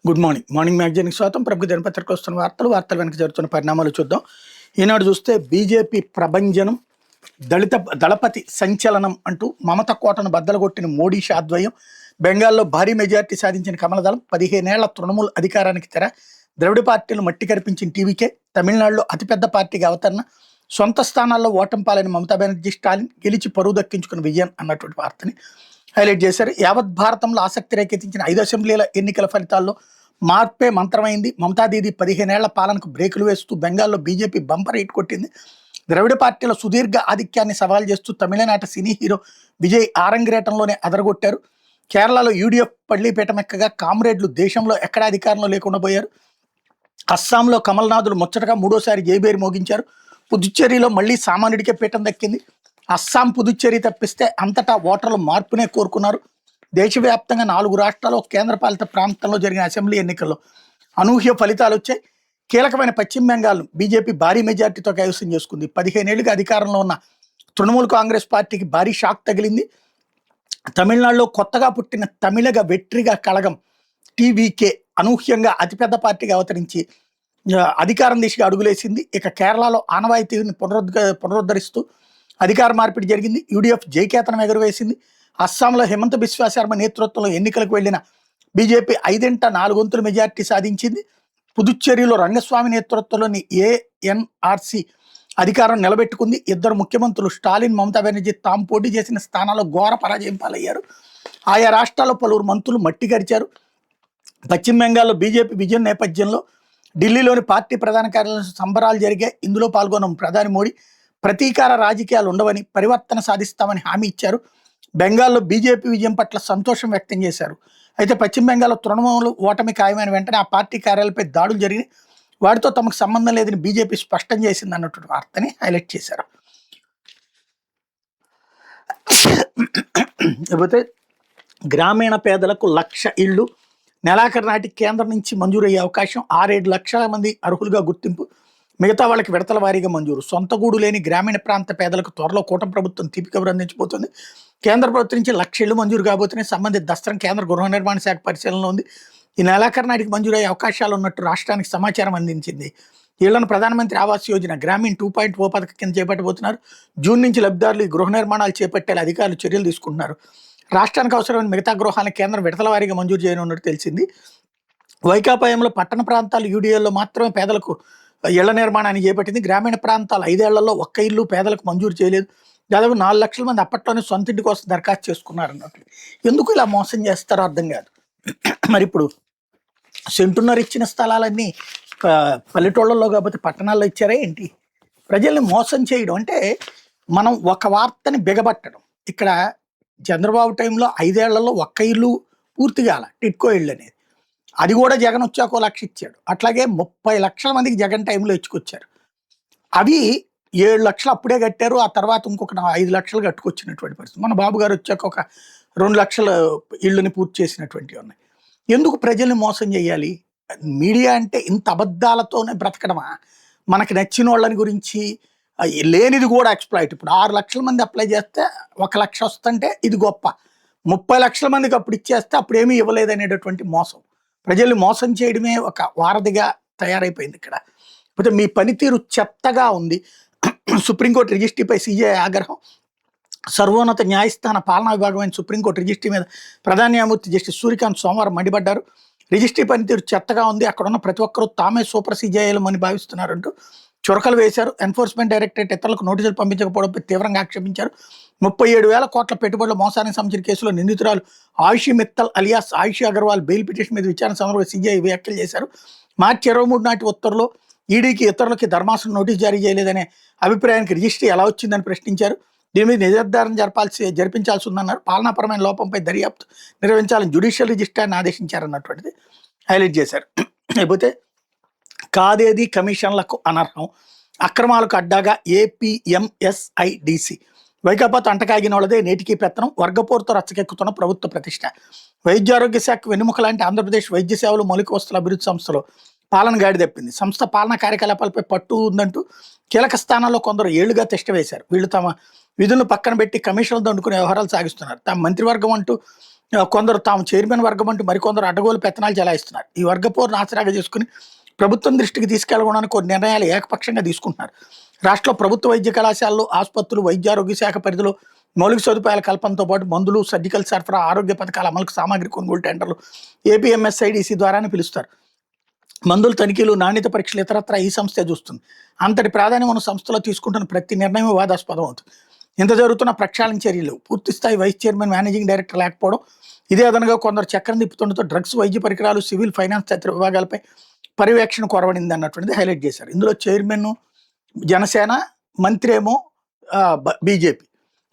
Good morning. Morning మ్యాగజైన్కి స్వాగతం. ప్రముఖ దినపత్రికలు వస్తున్న వార్తల వెనక జరుగుతున్న పరిణామాలు చూద్దాం. ఈనాడు చూస్తే బీజేపీ ప్రభంజనం, దళపతి సంచలనం అంటూ మమత కోటను బద్దలగొట్టిన మోడీ షాద్వయం, బెంగాల్లో భారీ మెజార్టీ సాధించిన కమలదళం, 15 ఏళ్ల తృణమూల్ అధికారానికి తెర, ద్రవిడ పార్టీలు మట్టి కరిపించిన టీవీకే, తమిళనాడులో అతిపెద్ద పార్టీగా అవతరణ, సొంత స్థానాల్లో ఓటమి పాలైన మమతా బెనర్జీ, స్టాలిన్ గెలిచి పరువు దక్కించుకున్న విజయం అన్నటువంటి వార్తని హైలైట్ చేశారు. యావత్ భారతంలో ఆసక్తి రేకెత్తించిన 5 అసెంబ్లీల ఎన్నికల ఫలితాల్లో మార్పే మంత్రమైంది. మమతా దీదీ 15 ఏళ్ల పాలనకు బ్రేకులు వేస్తూ బెంగాల్లో బీజేపీ బంపర్ హిట్ కొట్టింది. ద్రవిడ పార్టీల సుదీర్ఘ ఆధిక్యాన్ని సవాల్ చేస్తూ తమిళనాట సినీ హీరో విజయ్ ఆరంగరేటంలోనే అదరగొట్టారు. కేరళలో యూడీఎఫ్ పళ్ళీపీఠమెక్కగా కామ్రేడ్లు దేశంలో ఎక్కడా అధికారంలో లేకుండా పోయారు. అస్సాంలో కమల్నాథులు ముచ్చటగా మూడోసారి జైబేరి మోగించారు. పుదుచ్చేరిలో మళ్లీ సామాన్యుడికే పీఠం దక్కింది. అస్సాం, పుదుచ్చేరి తప్పిస్తే అంతటా ఓటర్లు మార్పునే కోరుకున్నారు. దేశవ్యాప్తంగా 4 రాష్ట్రాల్లో కేంద్రపాలిత ప్రాంతంలో జరిగిన అసెంబ్లీ ఎన్నికల్లో అనూహ్య ఫలితాలు వచ్చాయి. కీలకమైన పశ్చిమ బెంగాల్ బీజేపీ భారీ మెజార్టీతో కైవసం చేసుకుంది. 15 ఏళ్లుగా అధికారంలో ఉన్న తృణమూల్ కాంగ్రెస్ పార్టీకి భారీ షాక్ తగిలింది. తమిళనాడులో కొత్తగా పుట్టిన తమిళగ వెట్రిగా కళగం టీవీకే అనూహ్యంగా అతిపెద్ద పార్టీగా అవతరించి అధికారం దిశగా అడుగులేసింది. ఇక కేరళలో ఆనవాయితీని పునరుద్ధరిస్తూ అధికార మార్పిడి జరిగింది. యూడీఎఫ్ జైకేతనం ఎగురవేసింది. అస్సాంలో హిమంత బిశ్వా శర్మ నేతృత్వంలో ఎన్నికలకు వెళ్లిన బీజేపీ 5/4 మెజార్టీ సాధించింది. పుదుచ్చేరిలో రంగస్వామి నేతృత్వంలోని ఏఎన్ఆర్సీ అధికారం నిలబెట్టుకుంది. 2 ముఖ్యమంత్రులు స్టాలిన్, మమతా బెనర్జీ తాము పోటీ చేసిన స్థానాల్లో ఘోర పరాజయం పాలయ్యారు. ఆయా రాష్ట్రాల్లో పలువురు మంత్రులు మట్టి గరిచారు. పశ్చిమ బెంగాల్లో బీజేపీ విజయం నేపథ్యంలో ఢిల్లీలోని పార్టీ ప్రధాన కార్యాలయంలో సంబరాలు జరిగాయి. ఇందులో పాల్గొన్న ప్రధాని మోడీ ప్రతీకార రాజకీయాలు ఉండవని, పరివర్తన సాధిస్తామని హామీ ఇచ్చారు. బెంగాల్లో బీజేపీ విజయం పట్ల సంతోషం వ్యక్తం చేశారు. అయితే పశ్చిమ బెంగాల్లో తృణమూలు ఓటమి ఖాయమైన వెంటనే ఆ పార్టీ కార్యాలయాలపై దాడులు జరిగి వాటితో తమకు సంబంధం లేదని బీజేపీ స్పష్టం చేసింది అన్నటువంటి వార్తని హైలైట్ చేశారు. లేకపోతే గ్రామీణ పేదలకు 1,00,000 ఇళ్లు నెలాఖరు నాటికి కేంద్రం నుంచి మంజూరయ్యే అవకాశం, 6-7 లక్షల మంది అర్హులుగా గుర్తింపు, మిగతా వాళ్ళకి విడతల వారీగా మంజూరు. సొంత గూడు లేని గ్రామీణ ప్రాంత పేదలకు త్వరలో కూటమి ప్రభుత్వం తీపి కబురు అందించబోతుంది. కేంద్ర ప్రభుత్వం నుంచి 1,00,000 ఇళ్లు మంజూరు కాబోతున్నాయి. సంబంధిత దస్త్రం కేంద్ర గృహ నిర్మాణ శాఖ పరిశీలనలో ఉంది. ఈ నెలాఖరు నాటికి మంజూరయ్యే అవకాశాలు ఉన్నట్టు రాష్ట్రానికి సమాచారం అందించింది. ఇళ్లను ప్రధానమంత్రి ఆవాస్ యోజన గ్రామీణ 2.0 పథకం కింద చేపట్టబోతున్నారు. జూన్ నుంచి లబ్ధిదారులు ఈ గృహ నిర్మాణాలు చేపట్టేలా అధికారులు చర్యలు తీసుకుంటున్నారు. రాష్ట్రానికి అవసరమైన మిగతా గృహాలను కేంద్రం విడతల వారీగా మంజూరు చేయనున్నట్టు తెలిసింది. వైకాపాయంలో పట్టణ ప్రాంతాలు యూడీఏల్లో మాత్రమే పేదలకు ఇళ్ల నిర్మాణాన్ని చేపట్టింది. గ్రామీణ ప్రాంతాలు 5 ఏళ్లలో ఒక్క ఇల్లు పేదలకు మంజూరు చేయలేదు. దాదాపు 4 లక్షల మంది అప్పట్లోనే సొంత ఇంటి కోసం దరఖాస్తు చేసుకున్నారు అన్నట్లు. ఎందుకు ఇలా మోసం చేస్తారో అర్థం కాదు. మరి ఇప్పుడు సెంటున్నర ఇచ్చిన స్థలాలన్నీ పల్లెటూళ్ళలో కాకపోతే పట్టణాల్లో ఇచ్చారా ఏంటి? ప్రజల్ని మోసం చేయడం అంటే మనం ఒక వార్తని బిగబట్టడం. ఇక్కడ చంద్రబాబు టైంలో 5 ఏళ్లలో ఒక్క ఇల్లు పూర్తి కాల, టిట్కో ఇళ్ళు అనేది. అది కూడా జగన్ వచ్చాక 1,00,000 ఇచ్చాడు. అట్లాగే 30 లక్షల మందికి జగన్ టైంలో ఇచ్చుకొచ్చారు. అవి 7 లక్షలు అప్పుడే కట్టారు. ఆ తర్వాత ఇంకొక 5 లక్షలు కట్టుకొచ్చినటువంటి పరిస్థితి. మన బాబు గారు వచ్చాక ఒక 2 లక్షల ఇళ్ళని పూర్తి చేసినటువంటివి ఉన్నాయి. ఎందుకు ప్రజల్ని మోసం చేయాలి? మీడియా అంటే ఇంత అబద్ధాలతోనే బ్రతకడమా? మనకి నచ్చిన వాళ్ళని గురించి లేనిది కూడా ఎక్స్ప్లాయిట్. ఇప్పుడు 6 లక్షల మంది అప్లై చేస్తే 1,00,000 వస్తుంటే ఇది గొప్ప. 30 లక్షల మందికి అప్పుడు ఇచ్చేస్తే అప్పుడు ఏమీ ఇవ్వలేదనేటటువంటి మోసం. ప్రజల్ని మోసం చేయడమే ఒక వారధిగా తయారైపోయింది ఇక్కడ. అయితే మీ పనితీరు చెత్తగా ఉంది. సుప్రీంకోర్టు రిజిస్ట్రీపై సీజీఐ ఆగ్రహం. సర్వోన్నత న్యాయస్థాన పాలనా విభాగమైన సుప్రీంకోర్టు రిజిస్ట్రీ మీద ప్రధాన న్యాయమూర్తి జస్టిస్ సూర్యకాంత్ సోమవారం మండిపడ్డారు. రిజిస్ట్రీ పనితీరు చెత్తగా ఉంది, అక్కడున్న ప్రతి ఒక్కరూ తామే సూపర్ సీజీఐలమని భావిస్తున్నారంటూ చురకలు వేశారు. ఎన్ఫోర్స్మెంట్ డైరెక్టరేట్ ఇతరులకు నోటీసులు పంపించకపోవడంపై తీవ్రంగా ఆక్షేపించారు. 37,000 కోట్ల పెట్టుబడుల మోసానికి సంబంధించిన కేసులో నిందితురాలు Ayushi Mittal alias Ayushi Agarwal bail petition మీద విచారణ సందర్భంగా సీజీఐ వ్యాఖ్యలు చేశారు. మార్చి 23 నాటి ఉత్తర్వులో ఈడీకి ఇతరులకి ధర్మాసనం నోటీసు జారీ చేయలేదనే అభిప్రాయానికి రిజిస్ట్రీ ఎలా వచ్చిందని ప్రశ్నించారు. దీని మీద నిర్ధారణ జరిపించాల్సి ఉందన్నారు. పాలనాపరమైన లోపంపై దర్యాప్తు నిర్వహించాలని జ్యుడిషియల్ రిజిస్ట్రార్ని ఆదేశించారన్నటువంటిది హైలైట్ చేశారు. లేకపోతే కాదేది కమిషన్లకు అనర్హం, అక్రమాలకు అడ్డాగా ఏపీఎంఎస్ఐడిసి, వైకాపాతో అంటకాగిన వాళ్ళదే నేటికి పెత్తనం, వర్గపోరుతో రచ్చకెక్కుతున్న ప్రభుత్వ ప్రతిష్ట. వైద్యారోగ్య శాఖ వెన్నుముక లాంటి ఆంధ్రప్రదేశ్ వైద్య సేవలు మౌలిక వస్తువుల అభివృద్ధి సంస్థలో పాలన గాడి తప్పింది. సంస్థ పాలనా కార్యకలాపాలపై పట్టు ఉందంటూ కీలక స్థానాల్లో కొందరు ఏళ్లుగా తిష్ట వేశారు. వీళ్ళు తమ విధులను పక్కన పెట్టి కమిషన్లు దండుకునే వ్యవహారాలు సాగిస్తున్నారు. తమ మంత్రివర్గం అంటూ కొందరు తాము చైర్మన్ వర్గం అంటూ మరికొందరు అడ్డగోలు పెత్తనాలు చెలాయిస్తున్నారు. ఈ వర్గపోరును ఆసరాగా చేసుకుని ప్రభుత్వం దృష్టికి తీసుకెళ్లడానికి కొన్ని నిర్ణయాలు ఏకపక్షంగా తీసుకుంటున్నారు. రాష్ట్రంలో ప్రభుత్వ వైద్య కళాశాలలు, ఆసుపత్రులు, వైద్యారోగ్య శాఖ పరిధిలో మౌలిక సదుపాయాల కల్పనతో పాటు మందులు, సర్జికల్ సరఫరా, ఆరోగ్య పథకాల అమలుకు సామాగ్రి కొనుగోలు టెండర్లు ఏపీఎంఎస్ఐడిసి ద్వారానే పిలుస్తారు. మందుల తనిఖీలు, నాణ్యత పరీక్షలు ఇతరత్రా ఈ సంస్థే చూస్తుంది. అంతటి ప్రాధాన్యం ఉన్న సంస్థలో తీసుకుంటున్న ప్రతి నిర్ణయం వివాదాస్పదం అవుతుంది. ఇంత జరుగుతున్న ప్రక్షాళన చర్యలు, పూర్తిస్థాయి వైస్ చైర్మన్, మేనేజింగ్ డైరెక్టర్ లేకపోవడం, ఇదే అదనంగా కొందరు చక్రం తిప్పుతుండటంతో డ్రగ్స్, వైద్య పరికరాలు, సివిల్, ఫైనాన్స్ తదితర విభాగాలపై పర్యవేక్షణ కొరవడింది అన్నటువంటిది హైలైట్ చేశారు. ఇందులో చైర్మన్ జనసేన, మంత్రి ఏమో బీజేపీ,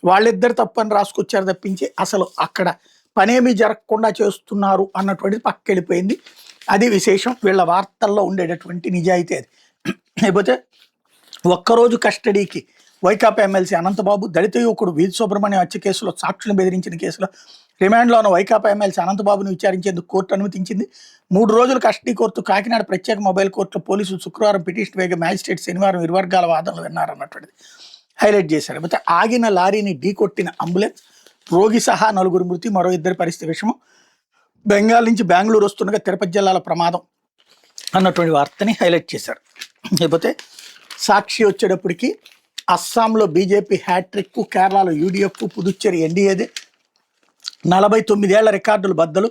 వాళ్ళిద్దరు తప్పని రాసుకొచ్చారు తప్పించి అసలు అక్కడ పనేమీ జరగకుండా చేస్తున్నారు అన్నటువంటిది పక్కెళ్ళిపోయింది. అది విశేషం. వీళ్ళ వార్తల్లో ఉండేటటువంటి నిజాయితీ అది. లేకపోతే ఒక్కరోజు కస్టడీకి వైకాపా ఎమ్మెల్సీ అనంతబాబు, దళిత యువకుడు వీధి సుబ్రహ్మణ్యం హత్య కేసులో సాక్షులను బెదిరించిన కేసులో రిమాండ్లో ఉన్న వైకాపా ఎమ్మెల్సీ అనంతబాబును విచారించేందుకు కోర్టు అనుమతించింది. 3 రోజుల కస్టడీ కోర్టు కాకినాడ ప్రత్యేక మొబైల్ కోర్టులో పోలీసులు శుక్రవారం పిటిషన్ వేగ మ్యాజిస్ట్రేట్ శనివారం ఇరు వర్గాల వాదనలు విన్నారన్నటువంటిది హైలైట్ చేశారు. అయితే ఆగిన లారీని ఢీకొట్టిన అంబులెన్స్, రోగి సహా 4 మృతి, మరో 2 పరిస్థితి విషమం. బెంగాల్ నుంచి బెంగళూరు వస్తుండగా తిరుపతి జిల్లాల ప్రమాదం అన్నటువంటి వార్తని హైలైట్ చేశారు. లేకపోతే సాక్షి వచ్చేటప్పటికి అస్సాంలో బీజేపీ హ్యాట్రిక్, కేరళలో యూడీఎఫ్, పుదుచ్చేరి ఎన్డీఏది 49 ఏళ్ల రికార్డులు బద్దలు.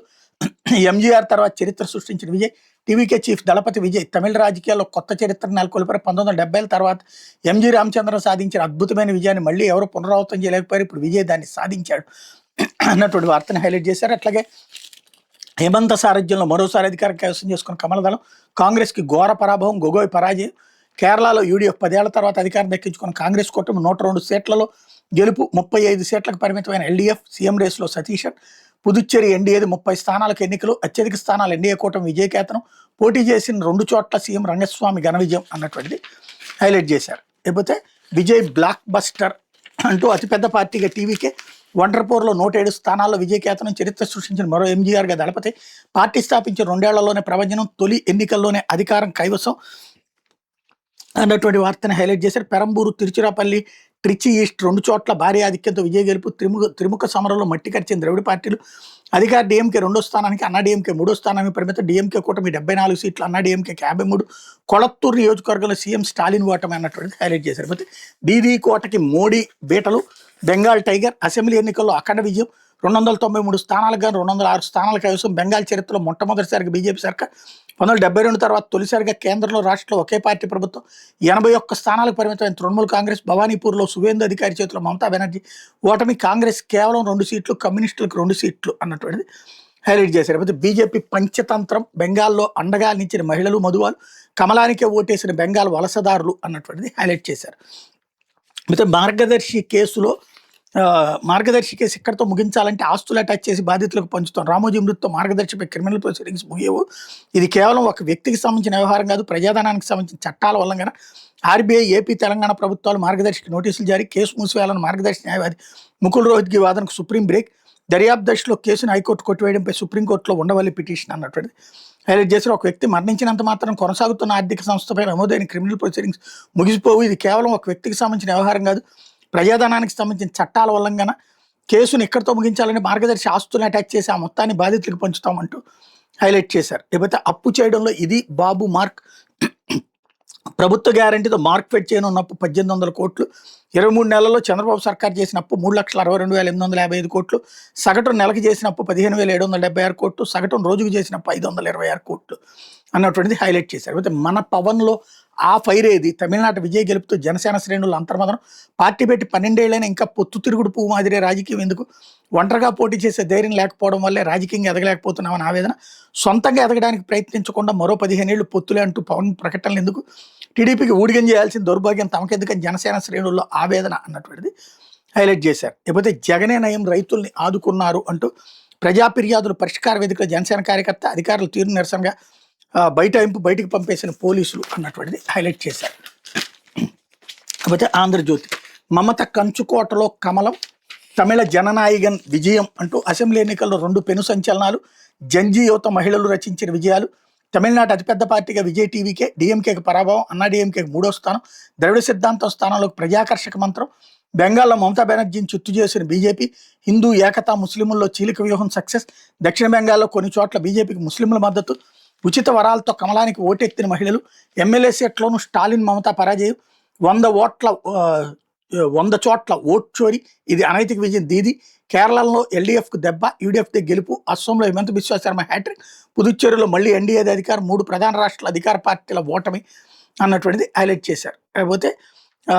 ఎంజీఆర్ తర్వాత చరిత్ర సృష్టించిన విజయ్. టీవీకే చీఫ్ దళపతి విజయ్ తమిళ రాజకీయాల్లో కొత్త చరిత్ర నెలకొల్పారు. 1970 తర్వాత ఎంజీ రామచంద్రన్ సాధించిన అద్భుతమైన విజయాన్ని మళ్ళీ ఎవరు పునరావృతం చేయలేకపోయారు. ఇప్పుడు విజయ్ దాన్ని సాధించాడు అన్నటువంటి వార్తని హైలైట్ చేశారు. అట్లాగే హేమంత సారథ్యంలో మరోసారి అధికారం కైవసం చేసుకున్న కమలదళం, కాంగ్రెస్కి ఘోర పరాభవం, గొగోయ్ పరాజయం. కేరళలో యూడీఎఫ్ 10 ఏళ్ల తర్వాత అధికారం దక్కించుకున్న కాంగ్రెస్ కూటమి 102 సీట్లలో గెలుపు, 35 సీట్లకు పరిమితమైన ఎల్డీఎఫ్. సీఎం రేసులో సతీశన్. పుదుచ్చేరి ఎన్డీఏది 30 స్థానాలకు ఎన్నికలు, అత్యధిక స్థానాలు ఎన్డీఏ కూటమి విజయకేతనం. పోటీ చేసిన 2 చోట్ల సీఎం రంగస్వామి ఘన విజయం అన్నటువంటిది హైలైట్ చేశారు. లేకపోతే విజయ్ బ్లాక్ బస్టర్ అంటూ అతిపెద్ద పార్టీగా టీవీకే, వండర్పూర్లో 107 స్థానాల్లో విజయకేతనం, చరిత్ర సృష్టించిన మరో ఎంజీఆర్గా దళపతి. పార్టీ స్థాపించిన 2 ఏళ్లలోనే ప్రభంజనం, తొలి ఎన్నికల్లోనే అధికారం కైవసం అన్నటువంటి వార్తని హైలైట్ చేశారు. పెరంబూరు, తిరుచిరాపల్లి, ట్రిచి ఈస్ట్ 2 చోట్ల భారీ ఆధిక్యంతో విజయ గెలుపు. త్రిముఖ సమరంలో మట్టి కరిచిన ద్రవిడ పార్టీలు. అధికార డీఎంకే 2వ స్థానానికి, అన్నా డీఎంకే 3వ స్థానానికి పరిమితం. డీఎంకే కూటమి 74 సీట్లు, అన్నా డీఎంకేకి 53. కొళత్తూరు నియోజకవర్గంలో సీఎం స్టాలిన్ ఓటమి అన్నటువంటిది హైలైట్ చేశారు. అయితే దీదీ కోటకి మోడీ బీటలు. బెంగాల్ టైగర్ అసెంబ్లీ ఎన్నికల్లో అఖండ విజయం. 293 స్థానాలకు గాను 206 స్థానాల కైవసం. బెంగాల్ చరిత్రలో మొట్టమొదటిసారిగా బీజేపీ సర్కార్. 1972 తర్వాత తొలిసారిగా కేంద్రంలో, రాష్ట్రంలో ఒకే పార్టీ ప్రభుత్వం. 81 స్థానాలకు పరిమితమైన తృణమూల్ కాంగ్రెస్. భవానీపూర్లో సువేందు అధికారి చేతిలో మమతా బెనర్జీ ఓటమి. కాంగ్రెస్ కేవలం 2 సీట్లు, కమ్యూనిస్టులకు 2 సీట్లు అన్నటువంటిది హైలైట్ చేశారు. అయితే బీజేపీ పంచతంత్రం, బెంగాల్లో అండగా నిలిచిన మహిళలు, మధువాలు, కమలానికే ఓటేసిన బెంగాల్ వలసదారులు అన్నటువంటిది హైలైట్ చేశారు. అయితే మార్గదర్శి కేసు ఇక్కడితో ముగించాలంటే ఆస్తులు అటాచ్ చేసి బాధితులకు పంచుతాం. రామోజీ మృతితో మార్గదర్శిపై క్రిమినల్ ప్రొసీడింగ్స్ ముగియవు. ఇది కేవలం ఒక వ్యక్తికి సంబంధించిన వ్యవహారం కాదు, ప్రజాధనానికి సంబంధించిన చట్టాల ఉల్లంఘన. ఆర్బీఐ, ఏపీ, తెలంగాణ ప్రభుత్వాలు మార్గదర్శికి నోటీసులు జారీ. కేసు మూసివేయాలని మార్గదర్శి న్యాయవాది ముకుల్ రోహిత్గి వాదనకు సుప్రీం బ్రేక్. దర్యాప్తు దశలో కేసును హైకోర్టు కొట్టివేయడంపై సుప్రీంకోర్టులో ఉండవల్లి పిటిషన్ అన్నటువంటిది హైలైట్ చేశారు. ఒక వ్యక్తి మరణించినంత మాత్రం కొనసాగుతున్న ఆర్థిక సంస్థపై నమోదైన క్రిమినల్ ప్రొసీడింగ్స్ ముగిసిపోవు. ఇది కేవలం ఒక వ్యక్తికి సంబంధించిన వ్యవహారం కాదు, ప్రజాధనానికి సంబంధించిన చట్టాల ఉల్లంఘన. కేసును ఇక్కడితో ముగించాలని మార్గదర్శి ఆస్తులను అటాచ్ చేసి ఆ మొత్తాన్ని బాధితులకు పంచుతామంటూ హైలైట్ చేశారు. లేకపోతే అప్పు చేయడంలో ఇది బాబు మార్క్. ప్రభుత్వ గ్యారంటీతో మార్కెట్ చేయనున్న అప్పు 1800 కోట్లు. 23 నెలల్లో చంద్రబాబు సర్కార్ చేసిన అప్పు 3,62,855 కోట్లు. సగటును నెలకు చేసిన అప్పు 15,776 కోట్లు. సగటును రోజుకు చేసిన అప్పు 526 కోట్లు అన్నటువంటిది హైలైట్ చేశారు. అయితే మన పవన్లో ఆ ఫైర్ ఏది? తమిళనాడు విజయ్ గెలుపుతో జనసేన శ్రేణులు అంతర్మదనం. పార్టీ పెట్టి 12 ఏళ్ళైనా ఇంకా పొత్తు తిరుగుడు పువ్వు మాదిరే రాజకీయం ఎందుకు? ఒంటరిగా పోటీ చేసే ధైర్యం లేకపోవడం వల్లే రాజకీయంగా ఎదగలేకపోతున్నామని ఆవేదన. సొంతంగా ఎదగడానికి ప్రయత్నించకుండా మరో 15 ఏళ్ళు పొత్తులే అంటూ పవన్ ప్రకటనలు ఎందుకు? టీడీపీకి ఊడిగం చేయాల్సిన దౌర్భాగ్యం తమకెందుకని జనసేన శ్రేణుల్లో ఆవేదన అన్నటువంటిది హైలైట్ చేశారు. లేకపోతే జగనే నయం, రైతుల్ని ఆదుకున్నారు అంటూ ప్రజా ఫిర్యాదుల పరిష్కార వేదికలో జనసేన కార్యకర్త, అధికారుల తీరు నిరసనగా బయటికి పంపేసిన పోలీసులు అన్నటువంటిది హైలైట్ చేశారు. కాకపోతే ఆంధ్రజ్యోతి మమత కంచుకోటలో కమలం, తమిళ జననాయగన్ విజయం అంటూ అసెంబ్లీ ఎన్నికల్లో 2 పెను సంచలనాలు. జంజీ యువత మహిళలు రచించిన విజయాలు. తమిళనాడు అతిపెద్ద పార్టీగా విజయ్ టీవీకే, డీఎంకేకి పరాభవం, అన్నా డీఎంకేకి 3వ స్థానం. ద్రవిడ సిద్ధాంతం స్థానంలో ప్రజాకర్షక మంత్రం. బెంగాల్లో మమతా బెనర్జీని చిత్తు చేసిన బీజేపీ, హిందూ ఏకత, ముస్లింల్లో చీలిక వ్యూహం సక్సెస్. దక్షిణ బెంగాల్లో కొన్ని చోట్ల బీజేపీకి ముస్లింల మద్దతు. ఉచిత వరాలతో కమలానికి ఓటెత్తిన మహిళలు. ఎమ్మెల్యే సీట్లోనూ స్టాలిన్ మమతా పరాజయం. 100 చోట్ల ఓట్ చోరీ, ఇది అనైతిక విజయం దీది. కేరళలో ఎల్డీఎఫ్కు దెబ్బ, యూడీఎఫ్ది గెలుపు. అస్సోంలో హిమంత బిశ్వా శర్మ హ్యాట్రిక్. పుదుచ్చేరిలో మళ్ళీ ఎన్డీఏది అధికారం. 3 ప్రధాన రాష్ట్రాల అధికార పార్టీల ఓటమి అన్నటువంటిది హైలైట్ చేశారు. కాకపోతే ఆ,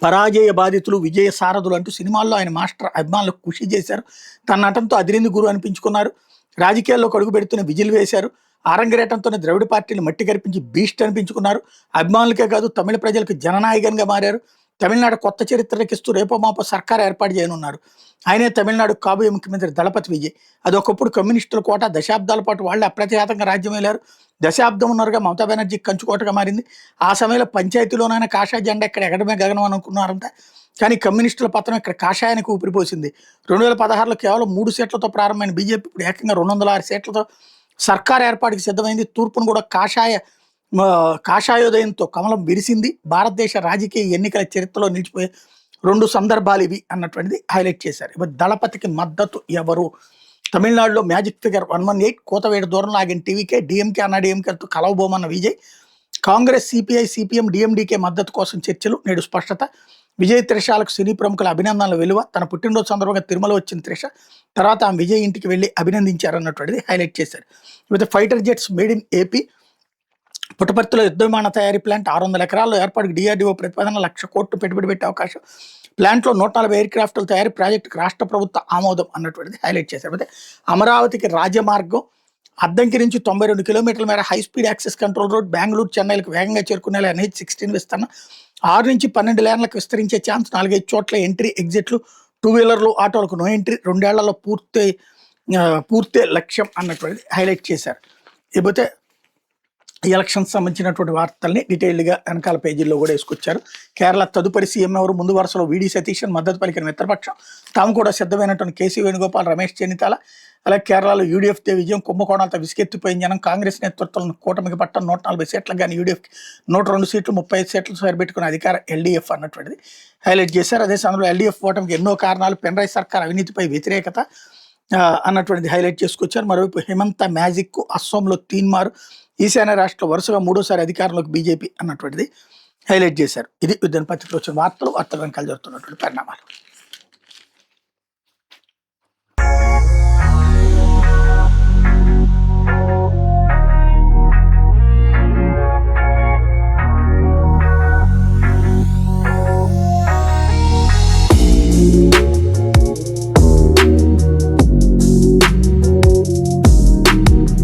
పరాజయ బాధితులు, విజయ సారథులు అంటూ సినిమాల్లో ఆయన మాస్టర్ అభిమానులకు ఖుషి చేశారు. తన నటనతో అదిరింది గురు అనిపించుకున్నారు. రాజకీయాల్లో అడుగు పెడుతున్న విజిల్ వేశారు. ఆరంగరేటంతోనే ద్రవిడ పార్టీని మట్టి కరిపించి బీస్ట్ అనిపించుకున్నారు. అభిమానులకే కాదు తమిళ ప్రజలకు జననాయకంగా మారారు. తమిళనాడు కొత్త చరిత్ర లిఖిస్తూ రేపో మాపో సర్కారు ఏర్పాటు చేయనున్నారు. ఆయనే తమిళనాడు కాబోయే ముఖ్యమంత్రి దళపతి విజయ్. అది ఒకప్పుడు కమ్యూనిస్టుల కోట. దశాబ్దాల పాటు వాళ్ళే అప్రతిహతంగా రాజ్యం వెళ్ళారు. దశాబ్దం ఉన్నరుగా మమతా బెనర్జీ కంచుకోటగా మారింది. ఆ సమయంలో పంచాయతీలోనైనా కాషాయ జెండా ఇక్కడ ఎగడమే గగనం అనుకున్నారంట. కానీ కమ్యూనిస్టుల పతనం ఇక్కడ కాషాయానికి ఊపిరిపోసింది. 2016లో కేవలం 3 సీట్లతో ప్రారంభమైన బీజేపీ ఇప్పుడు ఏకంగా 206 సీట్లతో సర్కార్ ఏర్పాటుకి సిద్ధమైంది. తూర్పును కూడా కాషాయోదయంతో కమలం విరిసింది. భారతదేశ రాజకీయ ఎన్నికల చరిత్రలో నిలిచిపోయే 2 సందర్భాలు ఇవి అన్నటువంటిది హైలైట్ చేశారు. ఇప్పుడు దళపతికి మద్దతు ఎవరు? తమిళనాడులో మ్యాజిక్ ఫిగర్ 118, కూతవేడు దూరంలో ఆగిన టీవీకే, డిఎంకే అన్నా డిఎంకేతో కలవబోమన్న విజయ్. కాంగ్రెస్, సిపిఐ, సిపిఎం, డిఎండికే మద్దతు కోసం చర్చలు, నేడు స్పష్టత. విజయ్ త్రిషాలకు సినీ ప్రముఖుల అభినందనల విలువ. తన పుట్టినరోజు సందర్భంగా తిరుమల వచ్చిన త్రిష తర్వాత ఆమె విజయ్ ఇంటికి వెళ్ళి అభినందించారన్నటువంటిది హైలైట్ చేశారు. With fighter jets made in AP. పుట్టపర్తిలో యుద్ధ విమాన తయారీ ప్లాంట్ 600 ఎకరాల్లో ఏర్పాటుకు డిఆర్డీఓ ప్రతిపాదన. 1,00,000 కోట్లు పెట్టుబడి పెట్టే అవకాశం. ప్లాంట్లో 140 ఎయిర్ క్రాఫ్ట్ల తయారీ ప్రాజెక్టుకు రాష్ట్ర ప్రభుత్వ ఆమోదం అన్నటువంటిది హైలైట్ చేశారు. అయితే అమరావతికి రాజమార్గం. అద్దంకి నుంచి 92 కిలోమీటర్ల మేర high speed access control road. Bengaluru, చెన్నైలకు వేగంగా చేరుకునేలా NH-16 విస్తరణ. 6 నుంచి 12 లేన్లకు విస్తరించే ఛాన్స్. 4-5 చోట్ల ఎంట్రీ ఎగ్జిట్లు. 2 వీలర్లు, ఆటోలకు నో ఎంట్రీ. 2 ఏళ్లలో పూర్తే లక్ష్యం అన్నటువంటిది హైలైట్ చేశారు. ఇకపోతే ఈ ఎలక్షన్స్ సంబంధించినటువంటి వార్తల్ని డీటెయిల్డ్గా వెనకాల పేజీల్లో కూడా వేసుకొచ్చారు. కేరళ తదుపరి సీఎం ఎవరు? ముందు వరుసలో వీడి సతీశన్ మద్దతు పలికిన మిత్రపక్షం. తాము కూడా సిద్ధమైనటువంటి కేసీ వేణుగోపాల్, రమేష్ చెన్నితాల. అలాగే కేరళలో యూడీఎఫ్దే విజయం. కుంభకోణాలతో విసిగెత్తిపోయిన జనం. కాంగ్రెస్ నేతృత్వంలో కూటమికి పట్టం 140 సీట్లకు కానీ యూడీఎఫ్కి 102 సీట్లు, 35 సీట్లు సరిపెట్టుకున్న అధికార ఎల్డీఎఫ్ అన్నటువంటిది హైలైట్ చేశారు. అదే సమయంలో ఎల్డీఎఫ్ ఓటమికి ఎన్నో కారణాలు. పెన్రాయ్ సర్కార్ అవినీతిపై వ్యతిరేకత అన్నటువంటిది హైలైట్ చేసుకొచ్చారు. మరోవైపు హిమంత మ్యాజిక్. అస్సోంలో తీన్మార్. ఈశాన్య రాష్ట్రంలో వరుసగా 3వ సారి అధికారంలోకి బీజేపీ అన్నటువంటిది హైలైట్ చేశారు. ఇది విద్యాన్ పత్రికలో వచ్చిన వార్తలు వెనకాల జరుగుతున్నటువంటి పరిణామాలు.